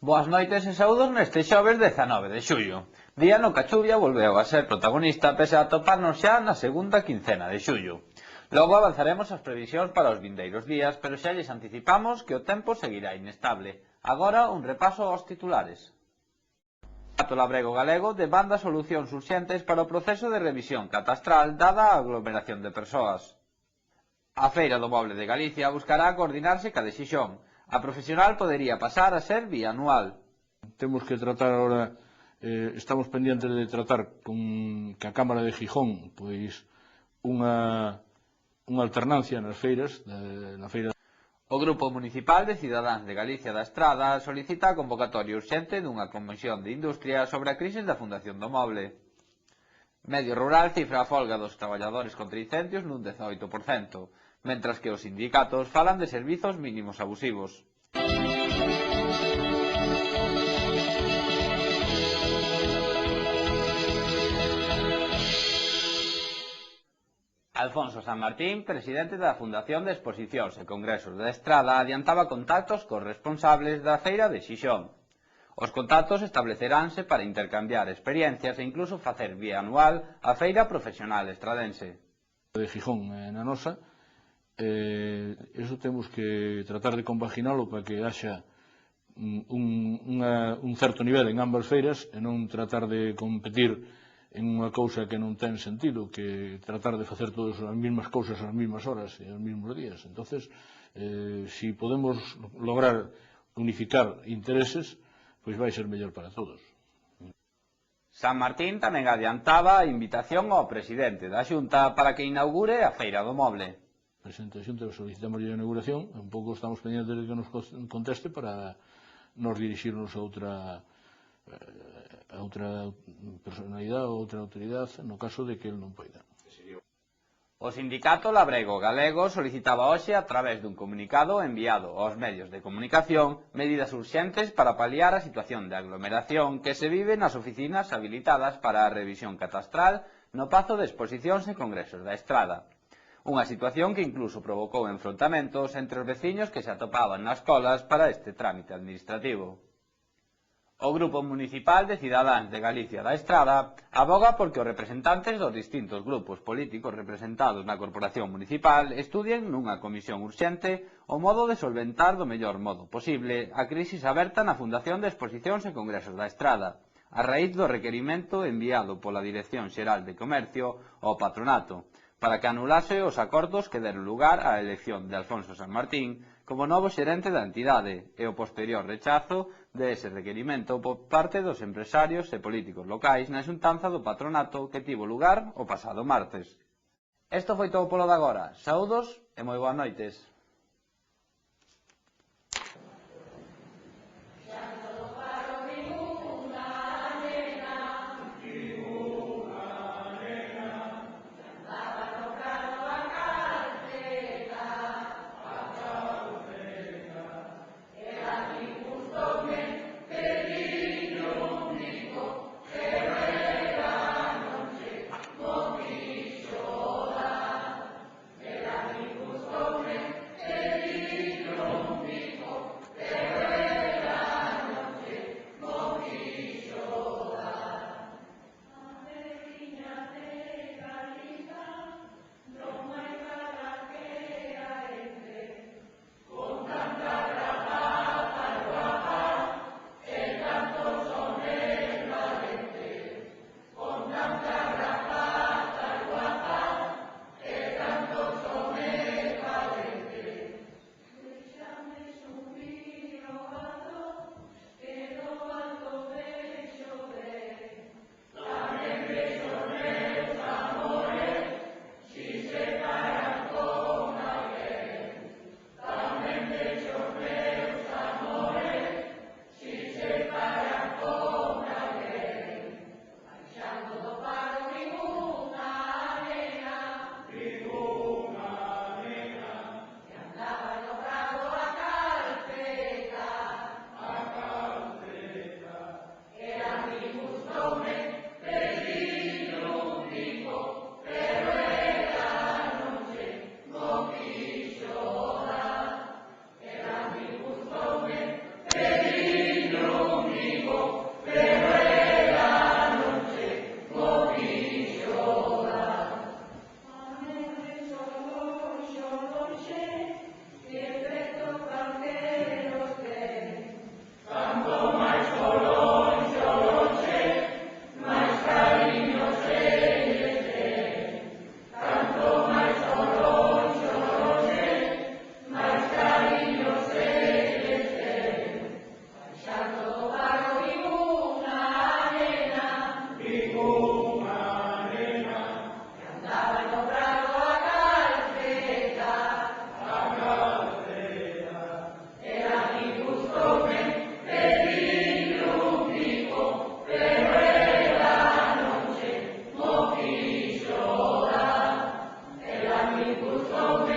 Boas noites e saúdos neste xoves 19 de xullo, día no que a chuvia volveu a ser protagonista pese a atoparnos xa na segunda quincena de xullo. Logo avanzaremos as previsións para os vindeiros días, pero xa lles anticipamos que o tempo seguirá inestable. Agora un repaso aos titulares. O Labrego Galego demanda solucións urxentes para o proceso de revisión catastral dada a aglomeración de persoas. A Feira do Moble de Galicia buscará coordinarse ca de Xixón. A profesional podería pasar a ser bianual. Temos que tratar ahora, estamos pendientes de tratar con a Cámara de Gijón pois unha alternancia nas feiras, na feira. O Grupo Municipal de Cidadáns de Galicia da Estrada solicita a convocatoria urxente dunha comisión de industria sobre a crise da Fundación do Moble. Medio Rural cifra a folga dos traballadores contra incendios nun 18%, mentras que os sindicatos falan de servizos mínimos abusivos. Alfonso San Martín, presidente da Fundación de Exposicións e Congresos da Estrada, adiantaba contactos cos responsables da Feira de Xixón. Os contactos estableceránse para intercambiar experiencias e incluso facer bianual a Feira Profesional Estradense. De Gijón na nosa, iso temos que tratar de compaginalo para que haxa un certo nivel en ambas feiras e non tratar de competir en unha cousa que non ten sentido, que tratar de facer todas as mesmas cousas ás mesmas horas e aos mesmos días. Entonces, se podemos lograr unificar intereses, pois vai ser mellor para todos. San Martín tamén adiantaba a invitación ao presidente da Xunta para que inaugure a Feira do Moble. O presidente da Xunta solicitamos a inauguración, un pouco estamos pendientes de que nos conteste para nos dirixirnos a outra personalidade ou outra autoridade no caso de que el non poida. O sindicato Labrego Galego solicitaba hoxe, a través dun comunicado enviado aos medios de comunicación, medidas urxentes para paliar a situación de aglomeración que se vive nas oficinas habilitadas para a revisión catastral no Pazo de Exposicións e Congresos da Estrada. Unha situación que incluso provocou enfrontamentos entre os veciños que se atopaban nas colas para este trámite administrativo. O Grupo Municipal de Cidadáns de Galicia da Estrada aboga porque os representantes dos distintos grupos políticos representados na Corporación Municipal estudien nunha comisión urxente o modo de solventar do mellor modo posible a crisis aberta na Fundación de Exposicións e Congresos da Estrada, a raíz do requerimento enviado pola Dirección Xeral de Comercio ao Patronato, para que anulase os acordos que deron lugar á elección de Alfonso San Martín como novo xerente da entidade e o posterior rechazo de ese requerimento por parte dos empresarios e políticos locais na xuntanza do patronato que tivo lugar o pasado martes. Isto foi todo polo de agora. Saúdos e moi boas noites. Deus,